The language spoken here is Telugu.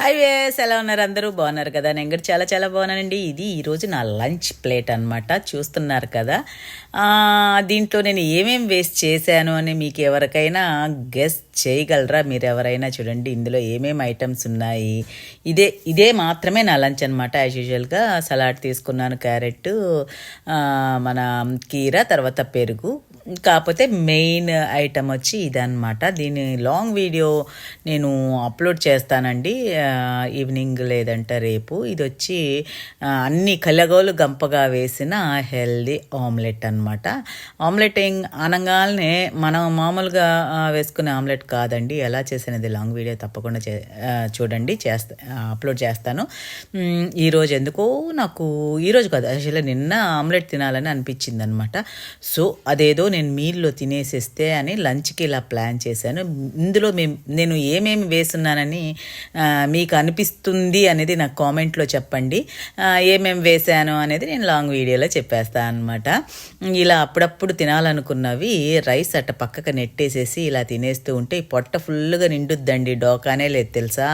హాయ్ వేస్ ఎలా ఉన్నారు? అందరూ బాగున్నారు కదా? నేను కూడా చాలా చాలా బాగున్నానండి. ఇది ఈరోజు నా లంచ్ ప్లేట్ అనమాట. చూస్తున్నారు కదా, దీంట్లో నేను ఏమేమి వేస్ట్ చేశాను అని మీకు ఎవరికైనా గెస్ట్ చేయగలరా? మీరు ఎవరైనా చూడండి, ఇందులో ఏమేమి ఐటమ్స్ ఉన్నాయి. ఇదే మాత్రమే నా లంచ్ అనమాట. యాజ్ యూజువల్గా సలాడ్ తీసుకున్నాను, క్యారెట్, మన కీర, తర్వాత పెరుగు. కాకపోతే మెయిన్ ఐటమ్ వచ్చి ఇదన్నమాట. దీని లాంగ్ వీడియో నేను అప్లోడ్ చేస్తానండి, ఈవినింగ్ లేదంటే రేపు. ఇది వచ్చి అన్ని కలగోలు గంపగా వేసిన హెల్దీ ఆమ్లెట్ అనమాట. ఆమ్లెట్ అనగానే మనం మామూలుగా వేసుకునే ఆమ్లెట్ కాదండి. ఎలా చేసినది లాంగ్ వీడియో తప్పకుండా చూడండి, అప్లోడ్ చేస్తాను. ఈరోజు ఎందుకో నాకు, ఈరోజు కాదు యాక్చువల్లీ నిన్న ఆమ్లెట్ తినాలని అనిపించింది అనమాట. సో అదేదో నేను మీల్లో తినేసేస్తే అని లంచ్కి ఇలా ప్లాన్ చేశాను. ఇందులో నేను ఏమేమి వేస్తున్నానని మీకు అనిపిస్తుంది అనేది నాకు కామెంట్లో చెప్పండి. ఏమేమి వేసాను అనేది నేను లాంగ్ వీడియోలో చెప్పేస్తాను అనమాట. ఇలా అప్పుడప్పుడు తినాలనుకున్నవి రైస్ అట్ట పక్కకు నెట్టేసేసి ఇలా తినేస్తూ ఉంటే ఈ పొట్ట ఫుల్గా నిండుద్దండి, డోకానే లేదు తెలుసా.